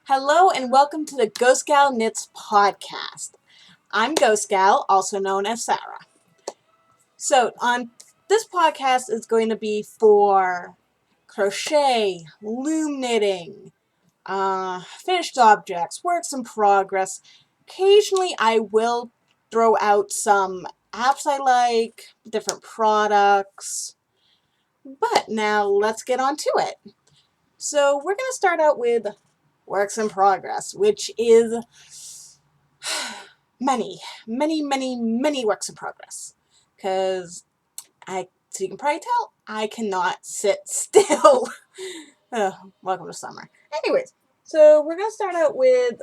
Hello and welcome to the Ghost Gal Knits podcast. I'm Ghost Gal, also known as Sarah. So on this podcast is going to be for crochet, loom knitting, finished objects, works in progress. Occasionally I will throw out some apps I like, different products. But now let's get on to it. So we're going to start out with works in progress, which is many works in progress. Because so you can probably tell, I cannot sit still. Welcome to summer. Anyways, so we're going to start out with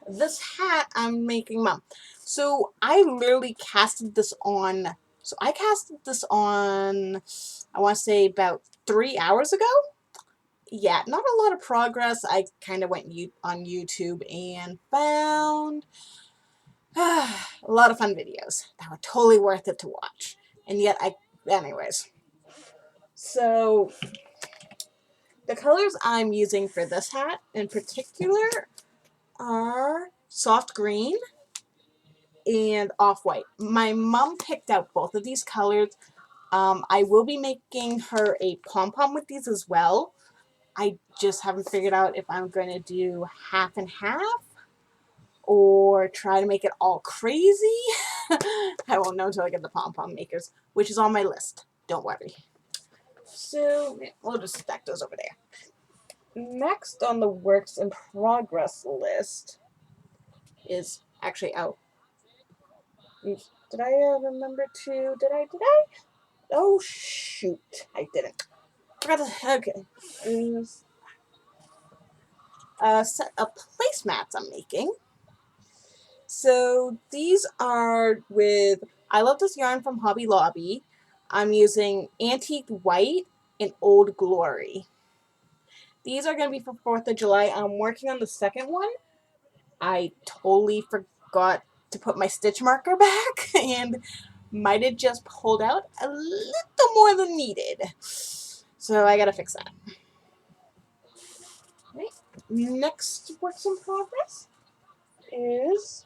this hat I'm making mom. So I literally casted this on, I want to say about 3 hours ago. Yeah, not a lot of progress. I kind of went on YouTube and found a lot of fun videos that were totally worth it to watch. And yet anyways. So the colors I'm using for this hat in particular are soft green and off-white. My mom picked out both of these colors. I will be making her a pom-pom with these as well. I just haven't figured out if I'm going to do half and half or try to make it all crazy. I won't know until I get the pom-pom makers, which is on my list. Don't worry. So we'll just stack those over there. Next on the works in progress list is actually, did I remember to, did I? Oh shoot, I didn't. Okay. A set of placemats I'm making. So these are with, I love this yarn from Hobby Lobby. I'm using Antique White and Old Glory. These are going to be for 4th of July. I'm working on the second one. I totally forgot to put my stitch marker back and might have just pulled out a little more than needed. So I got to fix that. Right. Next works in progress is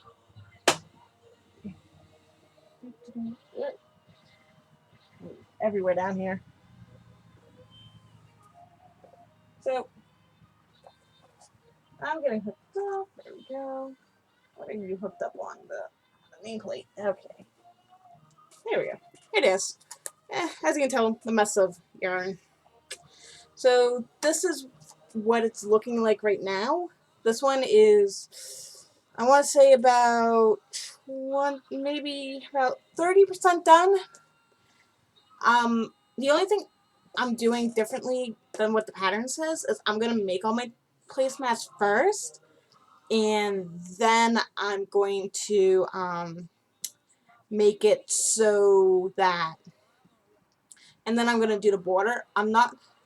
everywhere down here. So I'm getting hooked up. There we go. What are you hooked up on? The nameplate. Okay. There we go. It is. As you can tell, the mess of yarn. So this is what it's looking like right now. This one is, I want to say about maybe about 30% done. The only thing I'm doing differently than what the pattern says is I'm going to make all my placemats first, and then I'm going to make it so that, and then I'm going to do the border.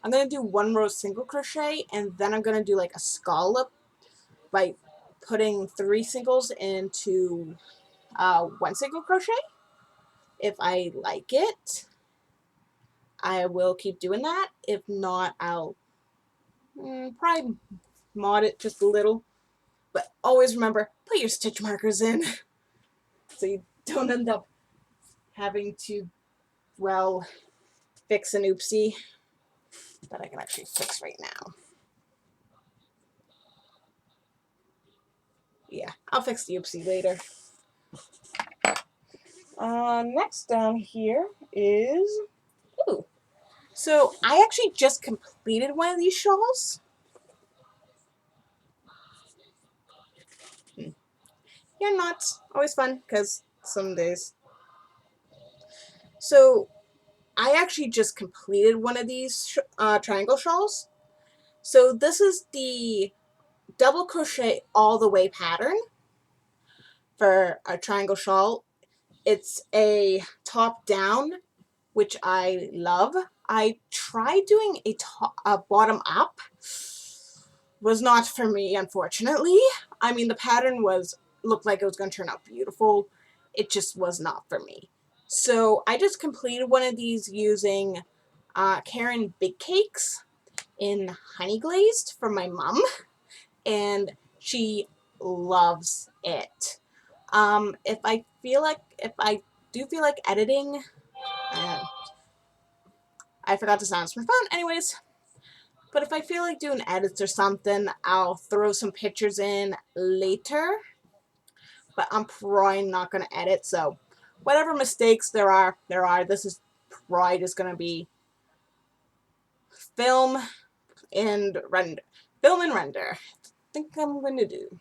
I'm going to do 1 row single crochet, and then I'm going to do like a scallop by putting 3 singles into 1 single crochet. If I like it, I will keep doing that. If not, I'll probably mod it just a little. But always remember, put your stitch markers in so you don't end up having to, well, fix an oopsie that I can actually fix right now. Yeah, I'll fix the oopsie later. Next down here is, ooh. So I actually just completed one of these shawls. You're nuts. Always fun, because some days. So I actually just completed one of these triangle shawls. So this is the double crochet all the way pattern for a triangle shawl. It's a top down, which I love. I tried doing a bottom up. Was not for me, unfortunately. I mean, the pattern looked like it was going to turn out beautiful. It just was not for me. So I just completed one of these using Karen Big Cakes in honey glazed from my mom. and she loves it. If I do feel like editing, uh, I forgot to silence my phone. Anyways, but if I feel like doing edits or something, I'll throw some pictures in later. But I'm probably not going to edit, so whatever mistakes there are, there are. This is probably just going to be film and render. Film and render. I think I'm going to do.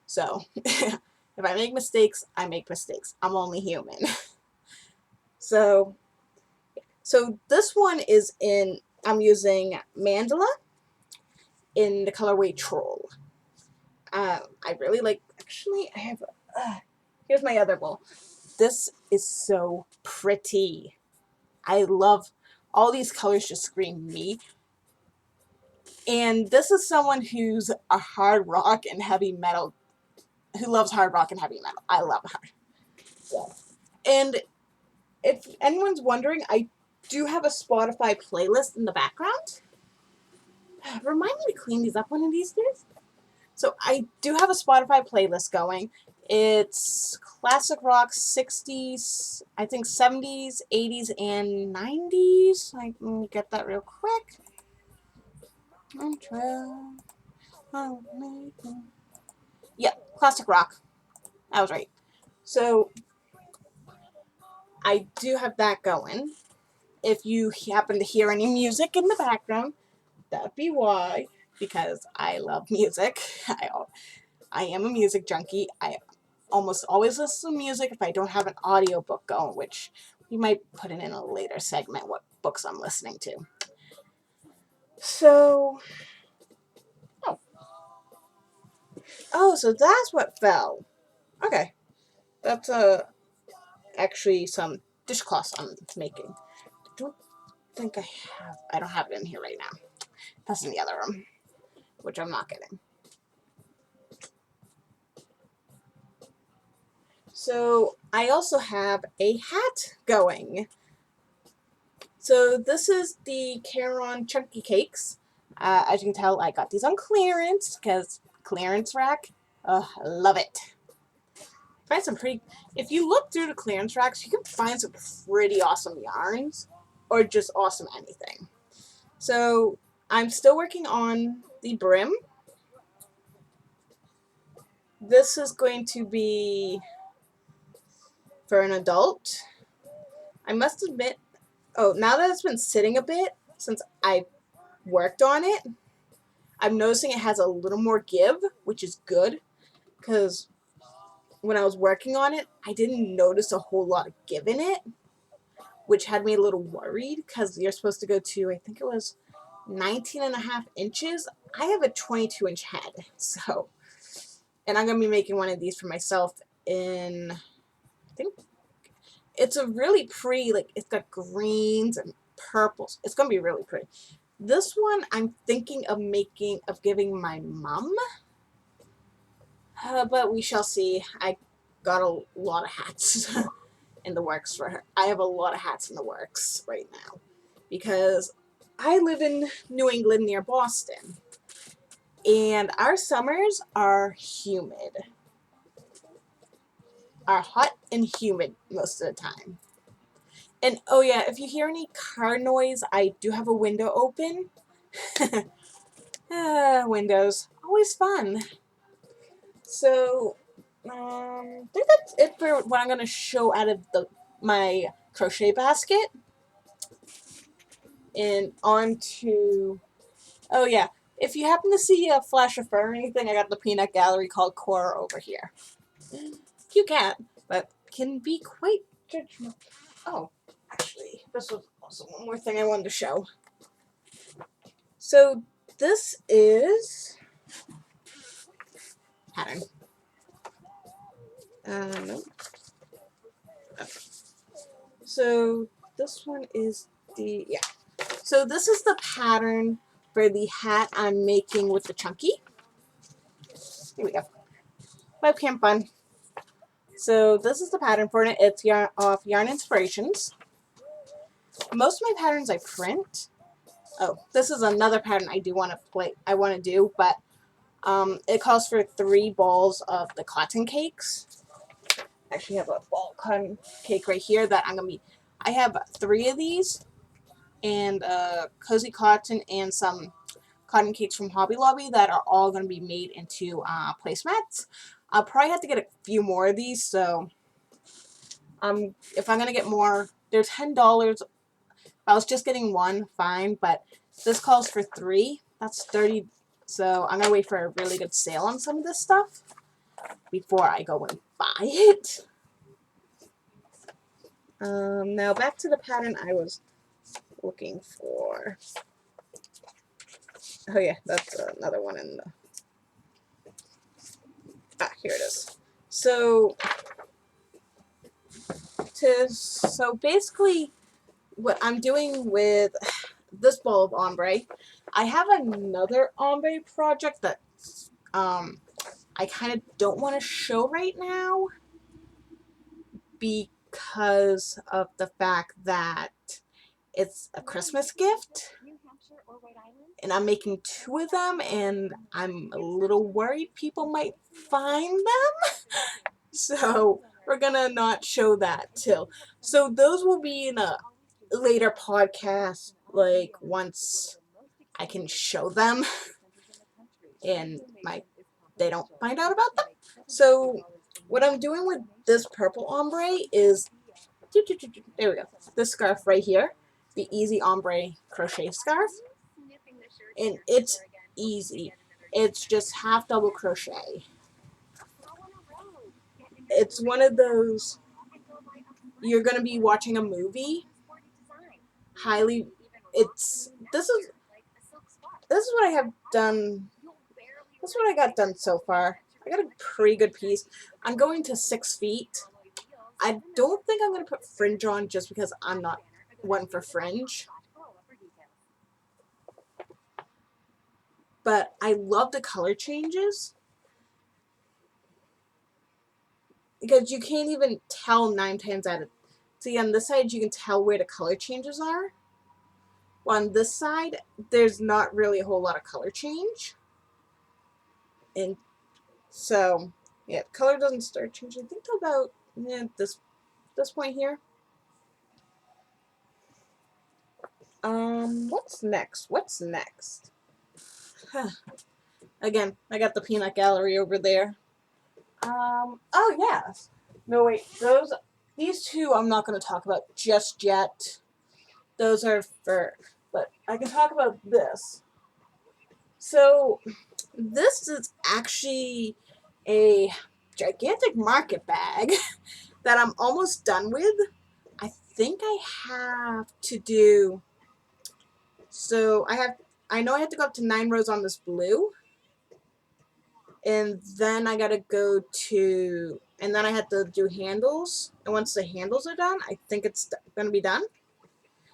So, if I make mistakes, I make mistakes. I'm only human. So this one is I'm using Mandala in the colorway Troll. I really like, actually, I have, here's my other bowl. This is so pretty. I love, all these colors just scream me. And this is someone who's a hard rock and heavy metal, who loves hard rock and heavy metal. I love hard. So, and if anyone's wondering, I do have a Spotify playlist in the background. Remind me to clean these up one of these days. So I do have a Spotify playlist going. It's classic rock, 60s, I think 70s, 80s, and 90s. Let me get that real quick. Yeah, classic rock. I was right. So I do have that going. If you happen to hear any music in the background, that'd be why, because I love music. I am a music junkie. I almost always listen to music if I don't have an audiobook going, which we might put in a later segment what books I'm listening to. So, so that's what fell. Okay, that's actually some dishcloths I'm making. I don't have it in here right now. That's in the other room, which I'm not getting. So I also have a hat going. So this is the Caron Chunky Cakes. As you can tell, I got these on clearance, because clearance rack, I love it. Find some pretty, if you look through the clearance racks, you can find some pretty awesome yarns, or just awesome anything. So I'm still working on the brim. This is going to be for an adult. I must admit, now that it's been sitting a bit since I worked on it, I'm noticing it has a little more give, which is good, because when I was working on it, I didn't notice a whole lot of give in it, which had me a little worried, because you're supposed to go to, I think it was 19.5 inches. I have a 22-inch head, so, and I'm going to be making one of these for myself in, I think, it's a really pretty, like, it's got greens and purples. It's going to be really pretty. This one I'm thinking of giving my mom, but we shall see. I got a lot of hats in the works for her. I have a lot of hats in the works right now, because I live in New England near Boston, and our summers are humid. Are hot and humid most of the time. And oh yeah, if you hear any car noise, I do have a window open. Windows, always fun. So, I think that's it for what I'm going to show out of my crochet basket. And on to, oh yeah, if you happen to see a flash of fur or anything, I got the peanut gallery called Cora over here. Cute cat, but can be quite judgmental. Oh, actually, this was also one more thing I wanted to show. So this is pattern. No. Okay. So this one is so this is the pattern for the hat I'm making with the chunky. Here we go. Webcam fun. So this is the pattern for it. It's off Yarn Inspirations. Most of my patterns I print. Oh, this is another pattern I do want to do, but It calls for 3 balls of the cotton cakes. I actually have a ball cotton cake right here that I have 3 of these, and cozy cotton and some cotton cakes from Hobby Lobby that are all going to be made into placemats. I'll probably have to get a few more of these, so if I'm going to get more, they're $10. If I was just getting one, fine, but this calls for 3. That's 30, so I'm going to wait for a really good sale on some of this stuff before I go and buy it. Now back to the pattern I was looking for. Oh yeah, that's another one in the... here it is. So basically what I'm doing with this ball of ombre, I have another ombre project that I kind of don't want to show right now because of the fact that it's a Christmas gift and I'm making 2 of them and I'm a little worried people might find them. So we're gonna not show that till. So those will be in a later podcast, like once I can show them and they don't find out about them. So what I'm doing with this purple ombre is, there we go, this scarf right here, the easy ombre crochet scarf, and it's easy. It's just half double crochet. It's one of those, you're gonna be watching a movie, this is what I have done. That's what I got done so far. I got a pretty good piece. I'm going to 6 feet. I don't think I'm going to put fringe on just because I'm not one for fringe. But I love the color changes. Because you can't even tell 9 times out of... See, on this side you can tell where the color changes are. On this side, there's not really a whole lot of color change. And so, yeah, the color doesn't start changing. I think till about this point here. What's next? What's next? Again, I got the peanut gallery over there. Oh yeah. No wait, these 2 I'm not going to talk about just yet. Those are but I can talk about this. So, this is actually a gigantic market bag that I'm almost done with. I think I have to do, so I know I have to go up to 9 rows on this blue, and then I gotta go to, and then I have to do handles, and once the handles are done, I think it's gonna be done.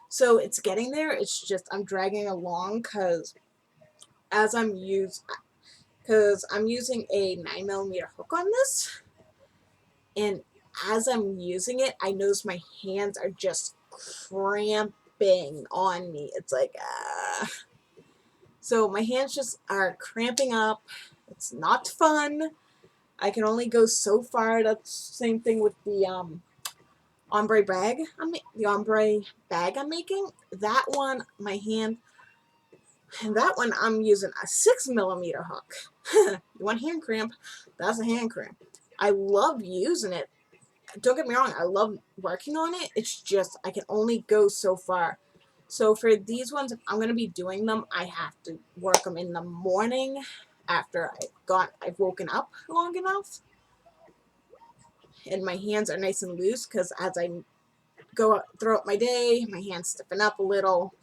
So it's getting there, it's just I'm dragging along because I'm using a 9mm hook on this, and as I'm using it, I notice my hands are just cramping on me. It's like, so my hands just are cramping up. It's not fun. I can only go so far. That's the same thing with the ombre bag. I'm making. That one, my hand, and that one I'm using a 6mm hook. You want hand cramp? That's a hand cramp. I love using it. Don't get me wrong, I love working on it. It's just I can only go so far. So for these ones, if I'm going to be doing them, I have to work them in the morning after I've woken up long enough. And my hands are nice and loose because as I go throughout my day, my hands stiffen up a little.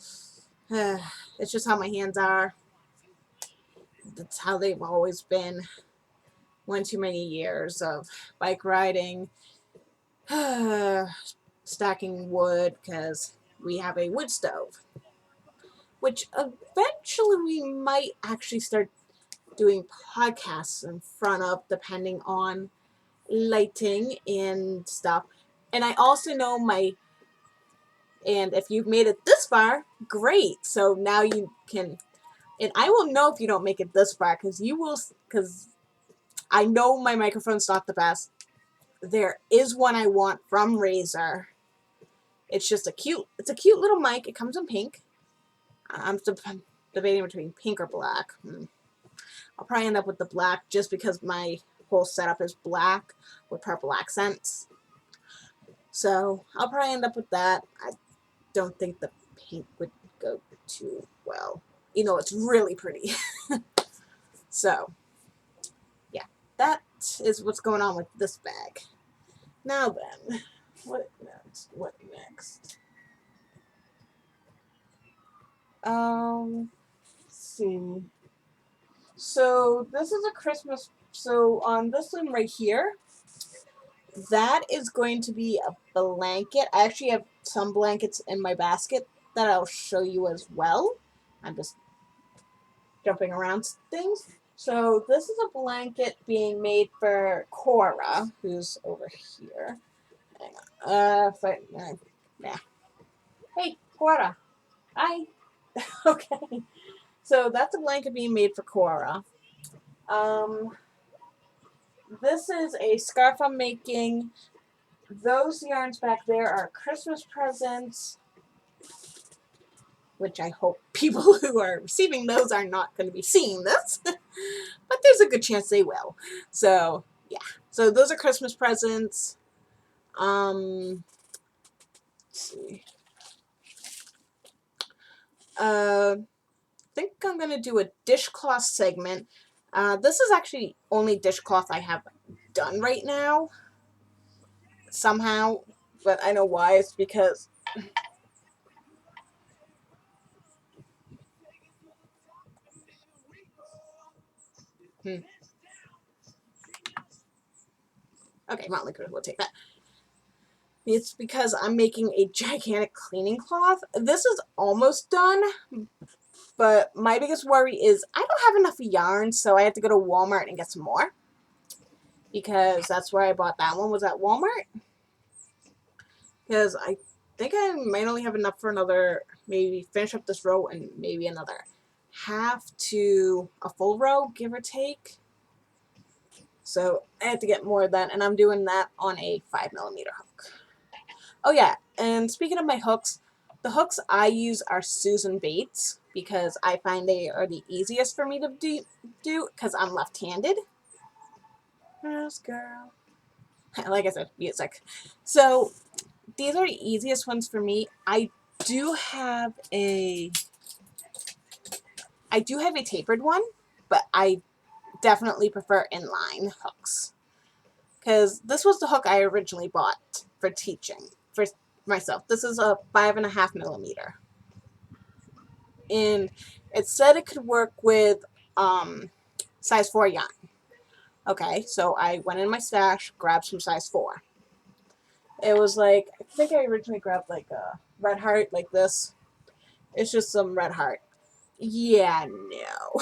It's just how my hands are. That's how they've always been. One too many years of bike riding, stacking wood because we have a wood stove, which eventually we might actually start doing podcasts in front of, depending on lighting and stuff. And I also know and if you've made it this far, great. So now you can And I will know if you don't make it this far, because I know my microphone's not the best. There is one I want from Razer. It's just it's a cute little mic. It comes in pink. I'm debating between pink or black. I'll probably end up with the black just because my whole setup is black with purple accents. So I'll probably end up with that. I don't think the pink would go too well. You know, it's really pretty. So, yeah, that is what's going on with this bag. Now then, what next? What next? Let's see. So this is a Christmas. So on this loom right here, that is going to be a blanket. I actually have some blankets in my basket that I'll show you as well. I'm just jumping around things. So this is a blanket being made for Cora, who's over here. Hang on. Yeah. Hey, Cora. Hi. Okay. So that's a blanket being made for Cora. This is a scarf I'm making. Those yarns back there are Christmas presents, which I hope people who are receiving those are not going to be seeing this, but there's a good chance they will. So, yeah. So those are Christmas presents. Let's see. I think I'm going to do a dishcloth segment. This is actually only dishcloth I have done right now, somehow, but I know why. It's because okay, Motley Crue, we'll take that. It's because I'm making a gigantic cleaning cloth. This is almost done, but my biggest worry is I don't have enough yarn, so I had to go to Walmart and get some more. Because that's where I bought that one, was at Walmart. Because I think I might only have enough for another, maybe finish up this row and maybe another half to a full row, give or take. So I had to get more of that, and I'm doing that on a 5mm hook. Oh yeah, and speaking of my hooks, the hooks I use are Susan Bates because I find they are the easiest for me to do because I'm left-handed. Yes, girl. Like I said, music. So these are the easiest ones for me. I do have a tapered one, but I definitely prefer inline hooks. Because this was the hook I originally bought for teaching, for myself. This is a 5.5mm. And it said it could work with size 4 yarn. Okay, so I went in my stash, grabbed some size 4. It was like, I think I originally grabbed like a red heart like this. It's just some red heart. Yeah, no.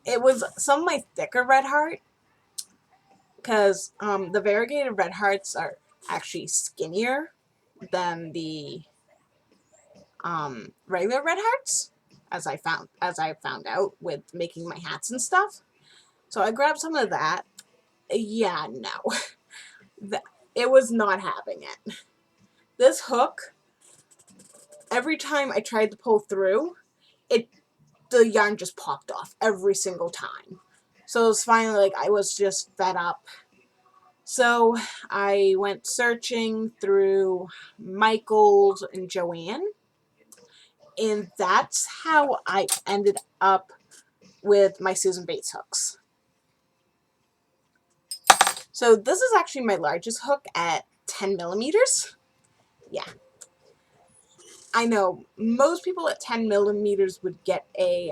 It was some of my thicker red heart because the variegated red hearts are actually skinnier than the regular red hearts, as I found out with making my hats and stuff. So I grabbed some of that. Yeah, no. It was not having it. This hook, every time I tried to pull through, the yarn just popped off every single time. So it was finally like I was just fed up. So I went searching through Michael's and Joanne, and that's how I ended up with my Susan Bates hooks. So this is actually my largest hook at 10mm. Yeah. I know most people at 10mm would get a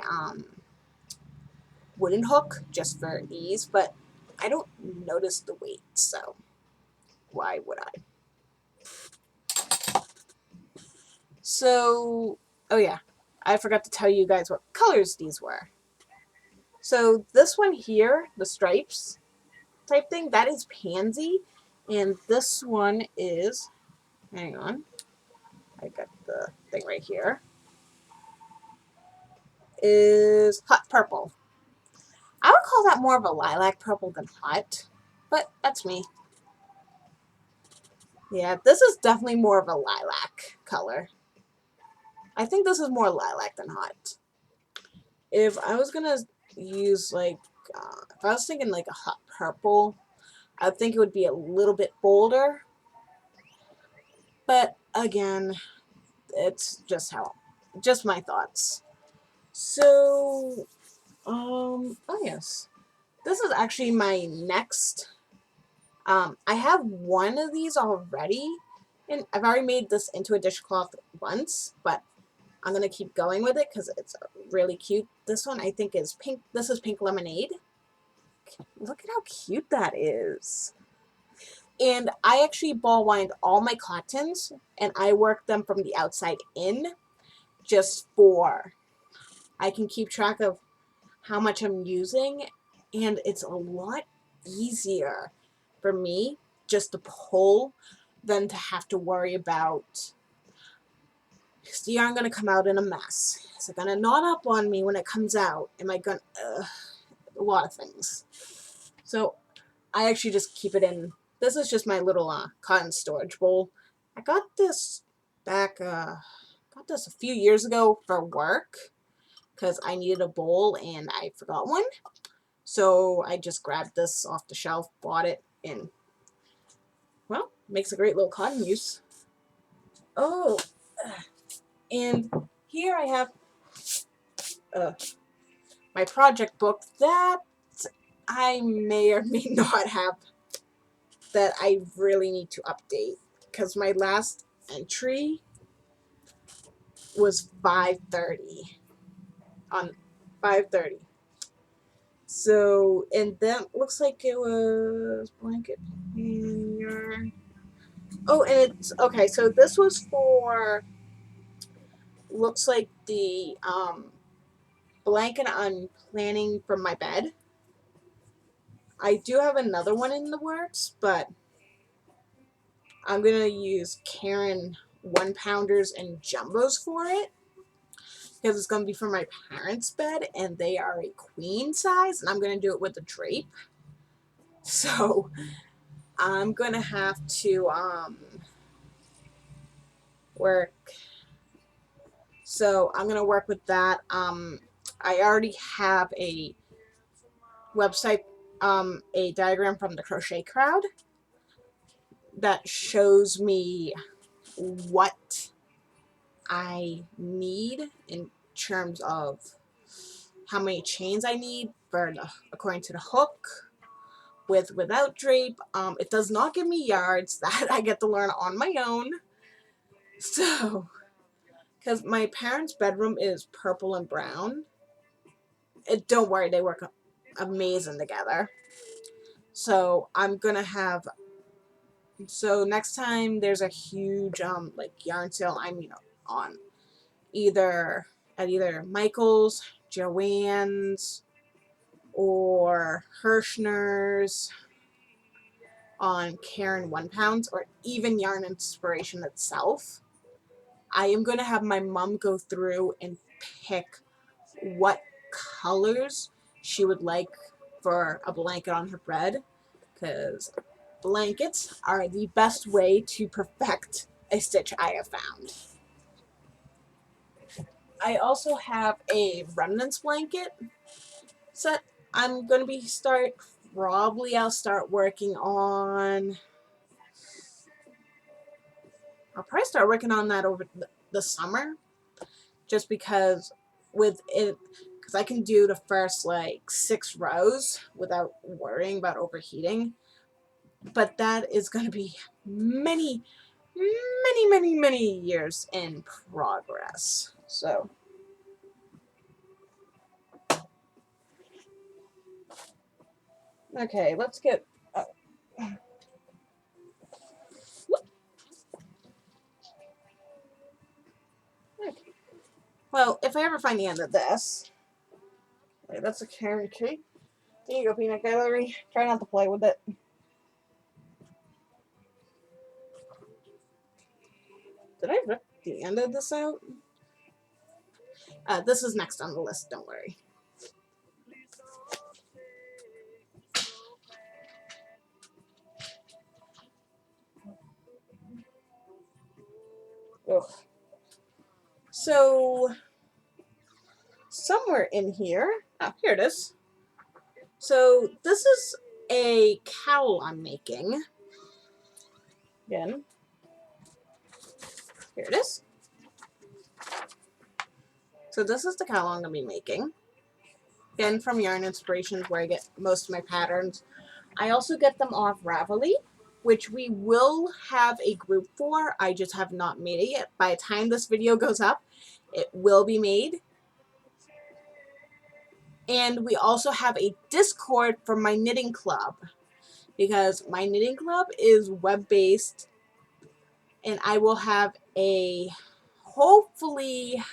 wooden hook just for ease, but I don't notice the weight, so why would I? So, oh yeah, I forgot to tell you guys what colors these were. So this one here, the stripes type thing, that is pansy, and this one is, hang on, I got the thing right here. is hot purple. I would call that more of a lilac purple than hot, but that's me. Yeah, this is definitely more of a lilac color. I think this is more lilac than hot. If I was gonna use like, if I was thinking like a hot purple, I think it would be a little bit bolder. But again, it's just my thoughts. So, oh yes, this is actually my next. I have one of these already, and I've already made this into a dishcloth once, but I'm gonna keep going with it because it's really cute. This one I think is pink. This is pink lemonade. Look at how cute that is. And I actually ball wind all my cottons, and I work them from the outside in, just for I can keep track of how much I'm using, and it's a lot easier for me just to pull than to have to worry about, is the yarn going to come out in a mess? Is it going to knot up on me when it comes out? Am I going to, a lot of things. So I actually just keep it in. This is just my little cotton storage bowl. I got this back, got this a few years ago for work because I needed a bowl and I forgot one. So I just grabbed this off the shelf, bought it, and, well, makes a great little cotton use. Oh, and here I have my project book that I may or may not have, that I really need to update, because my last entry was 5:30 on 5:30. So, and that looks like it was blanket and yarn. Oh, and it's okay. So this was for, looks like the blanket I'm planning for my bed. I do have another one in the works, but I'm gonna use Karen 1-pounders and jumbos for it, because it's gonna be for my parents' bed, and they are a queen size, and I'm gonna do it with a drape. So I'm gonna have to work. So I'm gonna work with that. I already have a website, a diagram from the Crochet Crowd that shows me what I need in terms of how many chains I need for according to the hook, without drape. It does not give me yards. That I get to learn on my own. So, because my parents' bedroom is purple and brown, don't worry, they work amazing together. So I'm gonna have. So next time there's a huge like yarn sale, I'm on either at either Michael's, Joann's, or Hirschner's, on Karen 1-pounds, or even Yarn Inspiration itself. I am going to have my mom go through and pick what colors she would like for a blanket on her bed, because blankets are the best way to perfect a stitch I have found. I also have a remnants blanket set. I'm going to be I'll start working on, I'll probably start working on that over the summer, just because with it, because I can do the first like 6 rows without worrying about overheating. But that is going to be many, many, many, many years in progress. So, okay, let's get. Okay. Well, if I ever find the end of this, wait, that's a Karen cake. There you go, peanut gallery. Try not to play with it. Did I rip the end of this out? This is next on the list, don't worry. Ugh. So, somewhere in here, oh, here it is. So, this is a cowl I'm making. Again, here it is. So this is the cowl I'm going to be making. Again, from Yarn Inspirations, where I get most of my patterns. I also get them off Ravelry, which we will have a group for. I just have not made it yet. By the time this video goes up, it will be made. And we also have a Discord for my knitting club, because my knitting club is web-based, and I will have a, hopefully,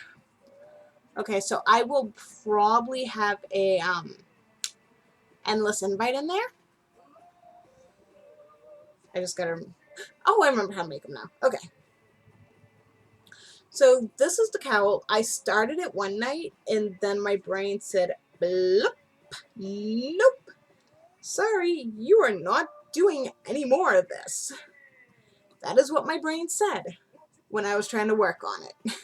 okay, so I will probably have a endless invite in there. I just gotta, oh, I remember how to make them now. Okay. So this is the cowl. I started it one night, and then my brain said, bloop, nope. Sorry, you are not doing any more of this. That is what my brain said when I was trying to work on it.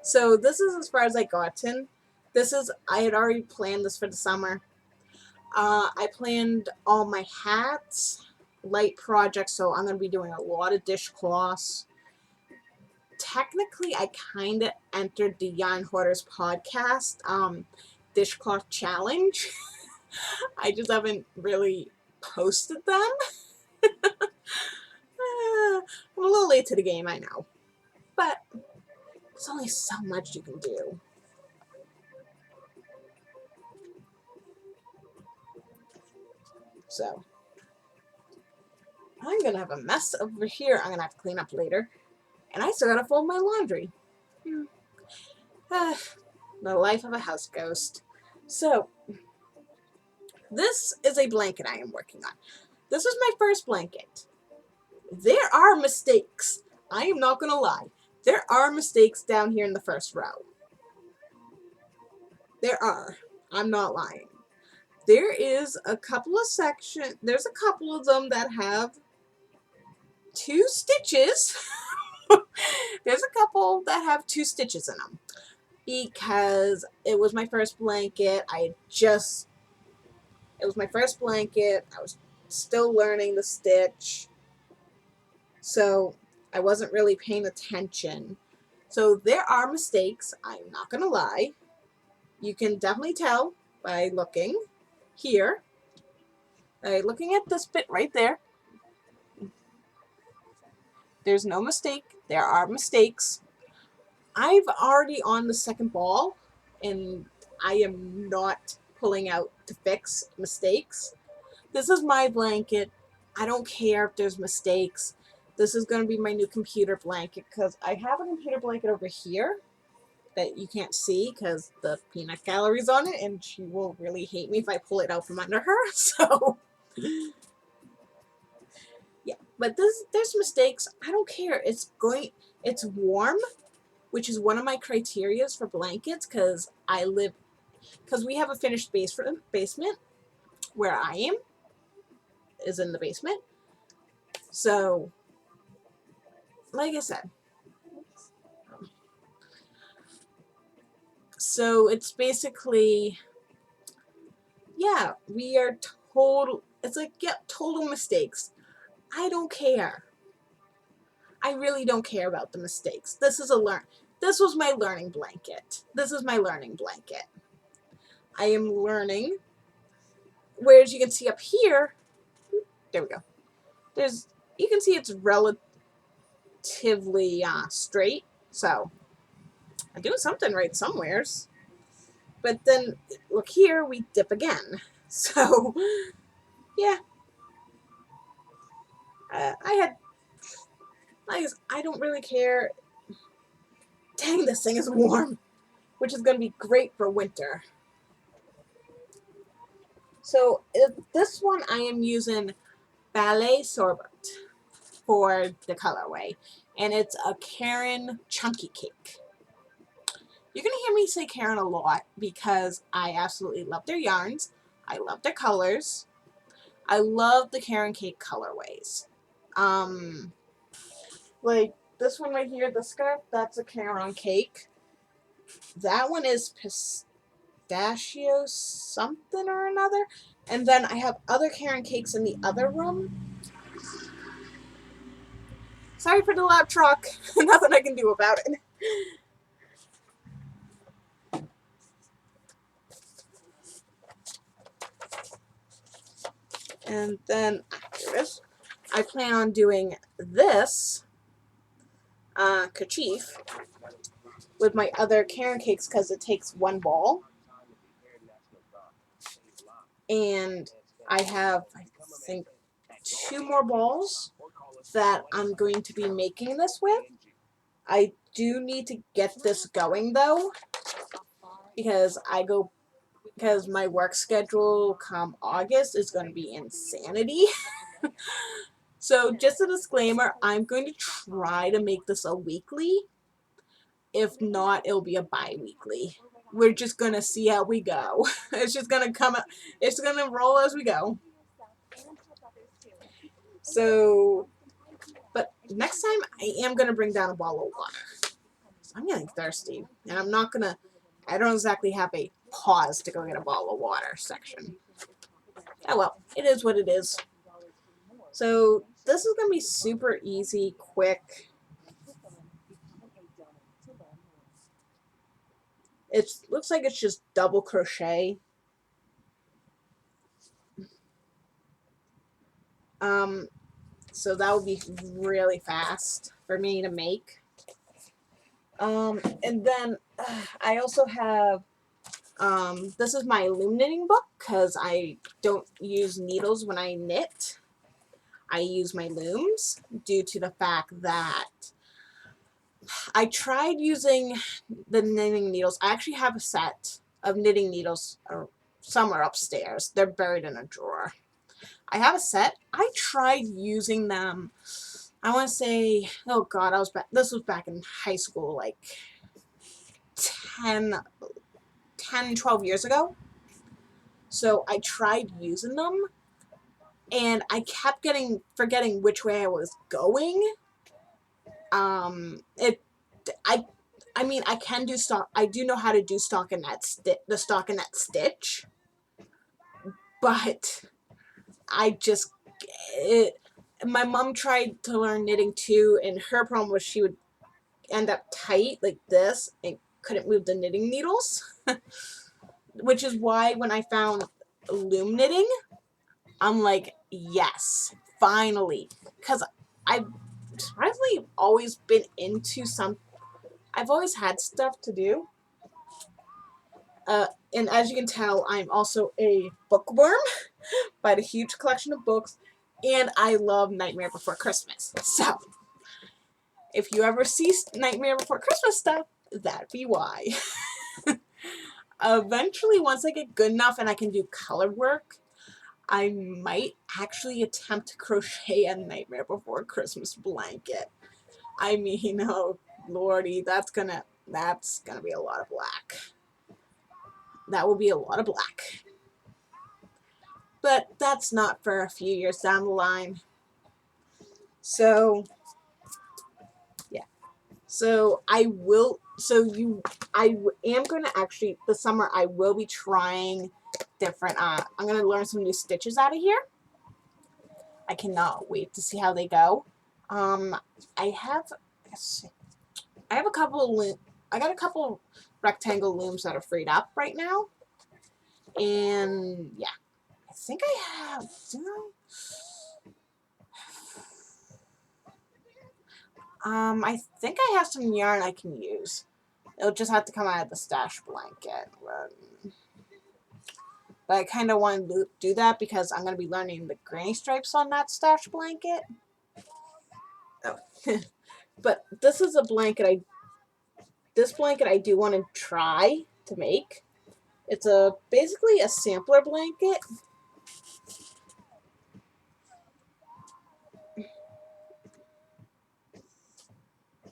So this is as far as I gotten. I had already planned this for the summer. I planned all my hats, light projects, so I'm going to be doing a lot of dishcloths. Technically, I kind of entered the Yarn Hoarders podcast dishcloth challenge. I just haven't really posted them. I'm a little late to the game, I know. But there's only so much you can do. So, I'm going to have a mess over here I'm going to have to clean up later. And I still got to fold my laundry. The life of a house ghost. So, this is a blanket I am working on. This is my first blanket. There are mistakes. I am not going to lie. There are mistakes down here in the first row. There are. I'm not lying. There is a couple of sections, there's a couple of them that have 2 stitches. There's a couple that have 2 stitches in them. Because it was my first blanket. It was my first blanket. I was still learning the stitch. So I wasn't really paying attention. So there are mistakes. I'm not going to lie. You can definitely tell by looking here. By looking at this bit right there. There's no mistake. There are mistakes. I've already on the second ball, and I am not pulling out to fix mistakes. This is my blanket. I don't care if there's mistakes. This is going to be my new computer blanket, because I have a computer blanket over here that you can't see because the peanut gallery's on it, and she will really hate me if I pull it out from under her. So, yeah. But there's mistakes. I don't care. It's warm, which is one of my criterias for blankets, because we have a finished basement where I am, is in the basement. So, like I said, so it's basically, yeah, we are it's like, yeah, total mistakes. I don't care. I really don't care about the mistakes. This was my learning blanket. This is my learning blanket. I am learning. Whereas you can see up here, there we go. You can see it's relatively straight. So I'm doing something right somewheres. But then look here, we dip again. So yeah, I don't really care. Dang, this thing is warm, which is going to be great for winter. So this one I am using Ballet Sorbet for the colorway. and it's a Karen chunky cake. You're going to hear me say Karen a lot because I absolutely love their yarns. I love their colors. I love the Karen cake colorways. Like this one right here, the scarf, that's a Karen cake. That one is pistachio something or another. And then I have other Karen cakes in the other room. Sorry for the loud truck. Nothing I can do about it. And then after this, I plan on doing this kachief with my other Karen cakes because it takes one ball. And I have, I think, 2 more balls that I'm going to be making this with. I do need to get this going though because my work schedule come August is going to be insanity. So just a disclaimer, I'm going to try to make this a weekly. If not, it'll be a bi-weekly. We're just going to see how we go. It's just going to come, it's going to roll as we go. So, but next time I am going to bring down a bottle of water. I'm getting thirsty, and I don't exactly have a pause to go get a bottle of water section. Oh well, it is what it is. So this is going to be super easy, quick. It looks like it's just double crochet. So that would be really fast for me to make. And then I also have, this is my loom knitting book because I don't use needles when I knit. I use my looms due to the fact that I tried using the knitting needles. I actually have a set of knitting needles somewhere upstairs. They're buried in a drawer. I have a set. I tried using them. I want to say, oh God, this was back in high school, like 10, 12 years ago. So I tried using them, and I kept forgetting which way I was going. I mean, I can do stock. I do know how to do the stockinette stitch, but my mom tried to learn knitting too, and her problem was she would end up tight like this and couldn't move the knitting needles, which is why when I found loom knitting, I'm like, yes, finally, because I've surprisingly always been into I've always had stuff to do. And as you can tell, I'm also a bookworm by the huge collection of books, and I love Nightmare Before Christmas. So, if you ever see Nightmare Before Christmas stuff, that'd be why. Eventually, once I get good enough and I can do color work, I might actually attempt to crochet a Nightmare Before Christmas blanket. I mean, oh lordy, that's gonna be a lot of black. That will be a lot of black. But that's not for a few years down the line. So, yeah. So I am going to actually, this summer, I will be trying different, I'm going to learn some new stitches out of here. I cannot wait to see how they go. I have a couple of I got a couple rectangle looms that are freed up right now. And yeah, I think I have, I think I have some yarn I can use. It'll just have to come out of the stash blanket. But I kind of want to do that because I'm going to be learning the granny stripes on that stash blanket. Oh. But this is a blanket this blanket I do want to try to make. It's basically a sampler blanket.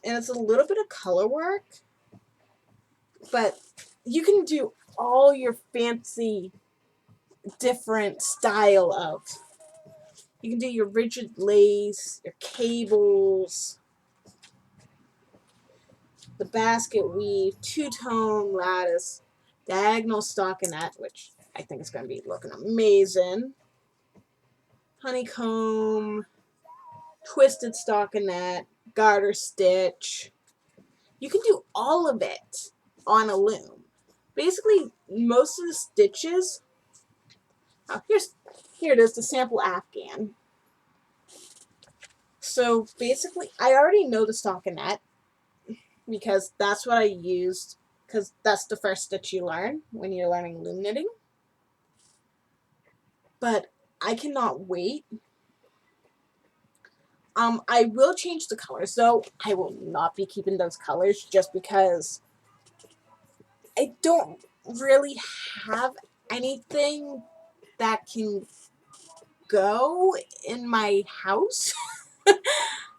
and it's a little bit of color work, but you can do all your fancy different style of. You can do your rigid lace, your cables, the basket weave, two-tone lattice, diagonal stockinette, which I think is going to be looking amazing, honeycomb, twisted stockinette, garter stitch. You can do all of it on a loom. Basically, most of the stitches, here it is, the sample afghan. So basically, I already know the stockinette because that's what I used, because that's the first stitch you learn when you're learning loom knitting. But I cannot wait. I will change the colors, though. I will not be keeping those colors just because I don't really have anything that can go in my house.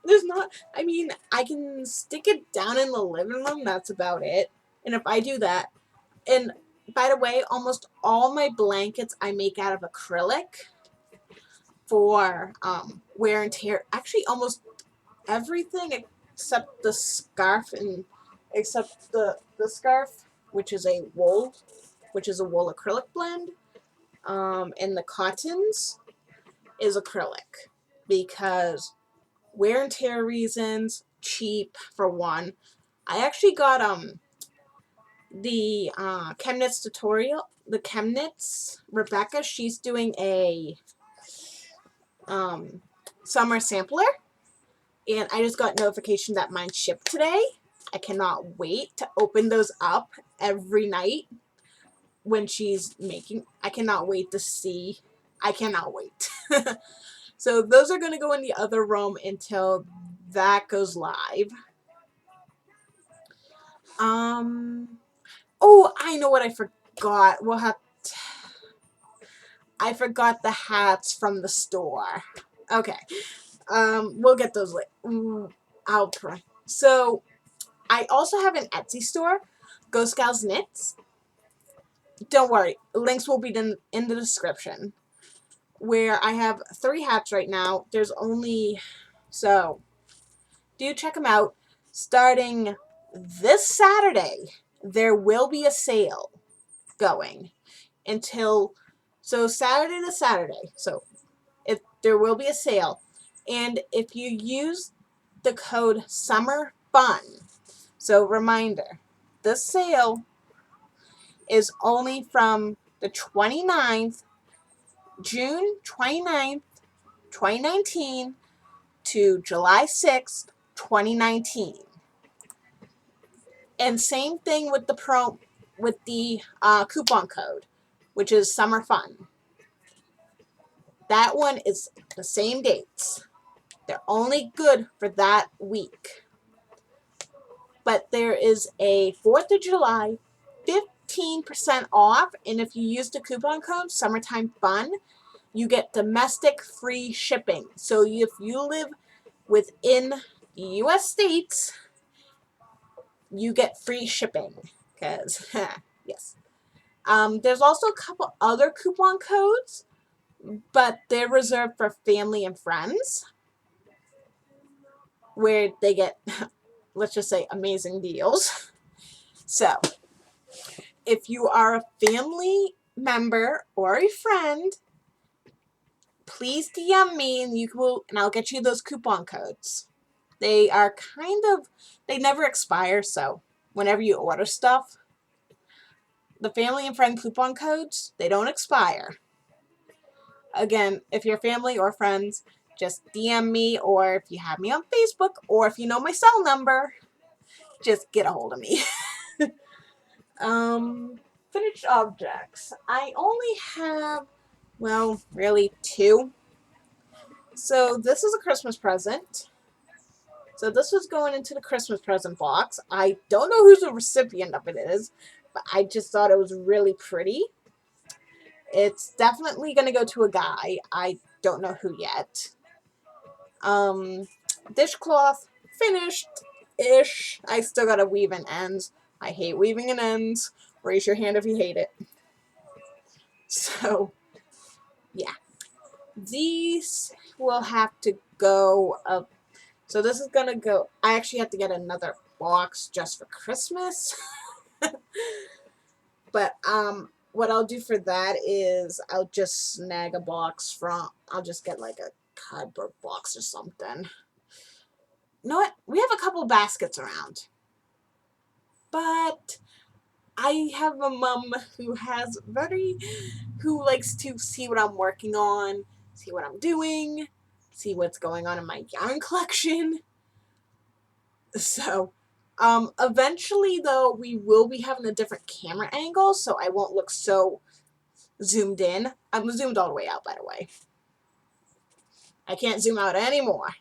There's not, I mean, I can stick it down in the living room, that's about it. And if I do that, and by the way, almost all my blankets I make out of acrylic for wear and tear. Actually, almost everything except the scarf, and except the scarf, which is a wool acrylic blend, and the cottons is acrylic because wear and tear reasons, cheap for one. I actually got the ChemKnits tutorial, the ChemKnits Rebecca, she's doing a summer sampler, and I just got notification that mine shipped today. I cannot wait to open those up every night when she's making. I cannot wait to see. I cannot wait. So those are going to go in the other room until that goes live. Oh, I know what I forgot. I forgot the hats from the store. Okay. We'll get those later. I'll try. So, I also have an Etsy store, ghostgalknits. Don't worry, links will be in the description. Where I have 3 hats right now. There's only, so do check them out. Starting this Saturday, there will be a sale going until, so Saturday to Saturday. So there will be a sale, and if you use the code SUMMERFUN, so reminder, this sale is only from the 29th, June 29th, 2019 to July 6th, 2019. And same thing with the coupon code, which is Summer Fun. That one is the same dates. They're only good for that week. But there is a 4th of July 15% off, and if you use the coupon code Summertime Fun, you get domestic free shipping. So if you live within the U.S. states, you get free shipping. Because, yes. There's also a couple other coupon codes, but they're reserved for family and friends, where they get, let's just say, amazing deals. So, if you are a family member or a friend, please DM me and I'll get you those coupon codes. They are they never expire, so whenever you order stuff, the family and friend coupon codes, they don't expire. Again, if you're family or friends, just DM me, or if you have me on Facebook, or if you know my cell number, just get a hold of me. Finished objects. I only have, well, really 2. So this is a Christmas present. So this was going into the Christmas present box. I don't know who the recipient of it is, but I just thought it was really pretty. It's definitely going to go to a guy. I don't know who yet. Dishcloth, finished. ish. I still gotta weave in ends. I hate weaving in ends. Raise your hand if you hate it. So, yeah. These will have to go up. So this is gonna go. I actually have to get another box just for Christmas. But what I'll do for that is I'll just snag a box from. I'll just get like a cardboard box or something. You know what? We have a couple baskets around, but I have a mom who likes to see what I'm working on, see what I'm doing, see what's going on in my yarn collection. So, eventually though, we will be having a different camera angle, so I won't look so zoomed in. I'm zoomed all the way out, by the way. I can't zoom out anymore,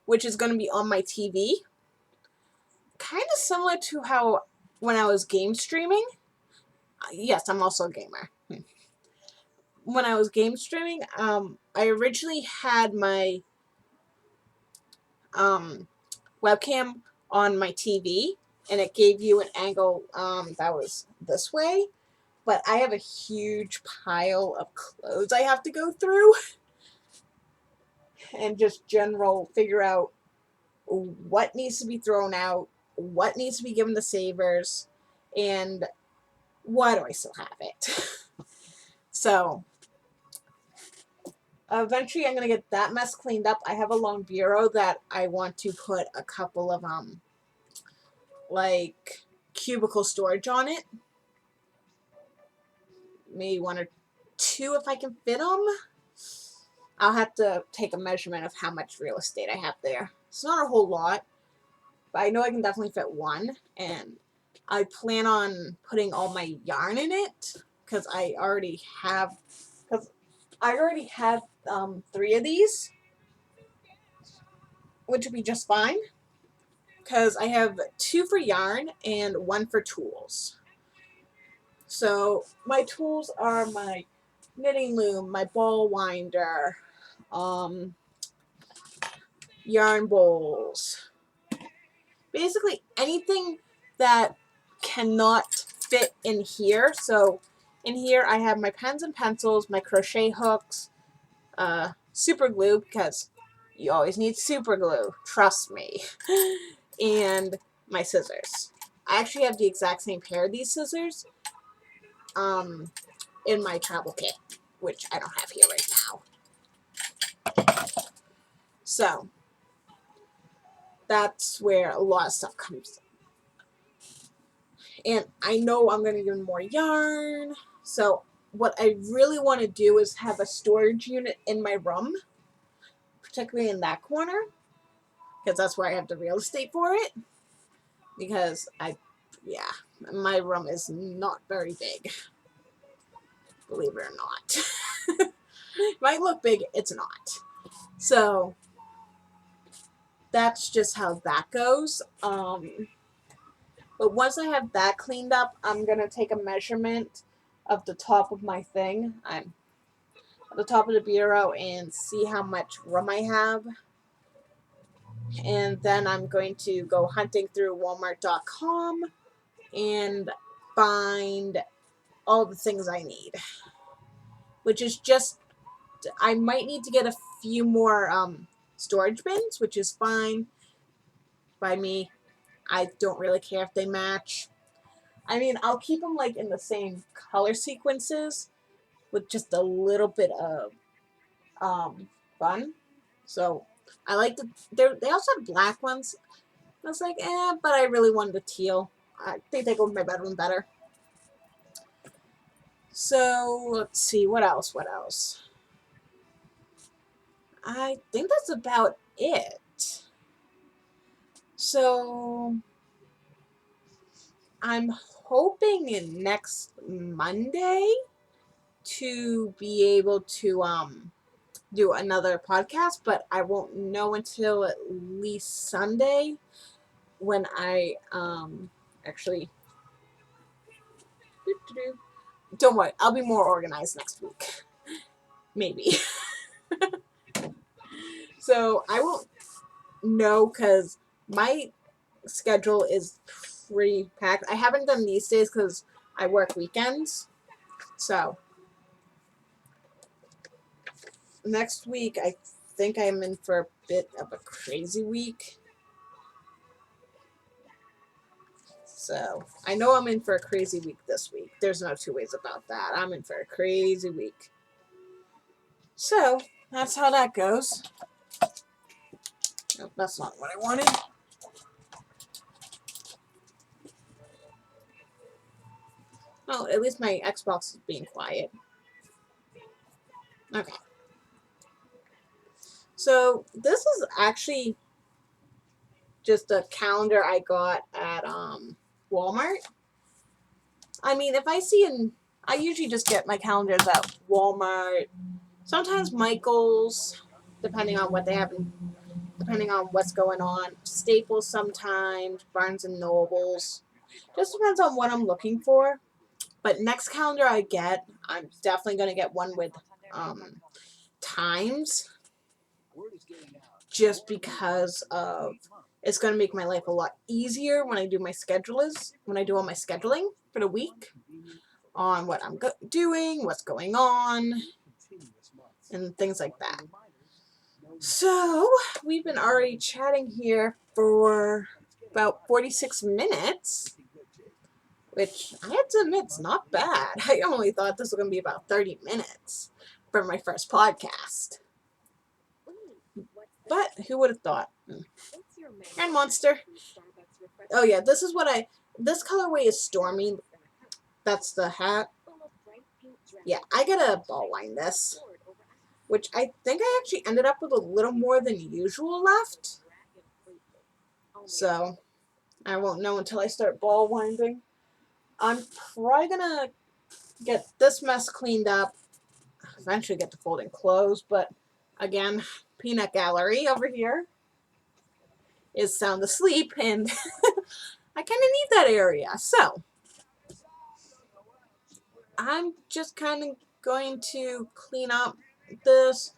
which is going to be on my TV. Kind of similar to how when I was game streaming. Yes, I'm also a gamer. When I was game streaming, I originally had my webcam on my TV, and it gave you an angle that was this way. But I have a huge pile of clothes I have to go through and just figure out what needs to be thrown out, what needs to be given to savers, and why do I still have it? So eventually I'm going to get that mess cleaned up. I have a long bureau that I want to put a couple of like cubicle storage on it. Maybe one or two if I can fit them. I'll have to take a measurement of how much real estate I have there. It's not a whole lot, but I know I can definitely fit one, and I plan on putting all my yarn in it because I already have 3 of these, which would be just fine because I have 2 for yarn and 1 for tools. So my tools are my knitting loom, my ball winder, yarn bowls, basically anything that cannot fit in here. So in here I have my pens and pencils, my crochet hooks, super glue because you always need super glue, trust me, and my scissors. I actually have the exact same pair of these scissors in my travel kit, which I don't have here right now. So that's where a lot of stuff comes in. And I know I'm going to need more yarn. So what I really want to do is have a storage unit in my room, particularly in that corner, because that's where I have the real estate for it. Because my room is not very big, believe it or not. It might look big, it's not. So that's just how that goes. But once I have that cleaned up, I'm going to take a measurement of the top of my thing. I'm at the top of the bureau and see how much room I have. And then I'm going to go hunting through Walmart.com and find all the things I need. Which is just, I might need to get a few more storage bins, which is fine by me. I don't really care if they match. I mean, I'll keep them like in the same color sequences with just a little bit of fun. So I like they also have black ones. I was like, but I really wanted the teal. I think they go with my bedroom better. So let's see, what else? I think that's about it. So I'm hoping next Monday to be able to do another podcast, but I won't know until at least Sunday when I actually don't worry, I'll be more organized next week. Maybe. So I won't know because my schedule is pretty packed. I haven't done these days because I work weekends. So next week, I think I'm in for a bit of a crazy week. So I know I'm in for a crazy week this week. There's no two ways about that. I'm in for a crazy week. So that's how that goes. Nope, that's not what I wanted. Oh, at least my Xbox is being quiet. Okay. So this is actually just a calendar I got at Walmart. I mean, if I see I usually just get my calendars at Walmart, sometimes Michael's, depending on what they have, depending on what's going on. Staples sometimes, Barnes and Nobles. Just depends on what I'm looking for. But next calendar I get, I'm definitely going to get one with times, just because of it's going to make my life a lot easier when I do my all my scheduling for the week on what I'm doing, what's going on, and things like that. So we've been already chatting here for about 46 minutes, which I have to admit is not bad. I only thought this was going to be about 30 minutes for my first podcast. But who would have thought? And Monster. Oh yeah, this colorway is Stormy. That's the hat. Yeah, I gotta ball line this, which I think I actually ended up with a little more than usual left. So I won't know until I start ball winding. I'm probably gonna get this mess cleaned up, eventually get to folding clothes, but again, Peanut Gallery over here is sound asleep, and I kind of need that area. So I'm just kind of going to clean up this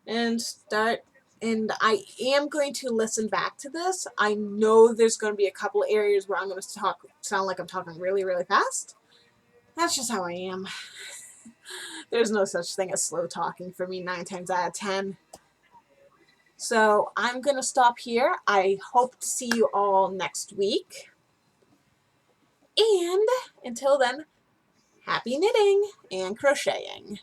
and start, and I am going to listen back to this. I know there's going to be a couple areas where I'm going to sound like I'm talking really, really fast. That's just how I am. There's no such thing as slow talking for me 9 times out of 10. So I'm going to stop here. I hope to see you all next week. And until then, happy knitting and crocheting.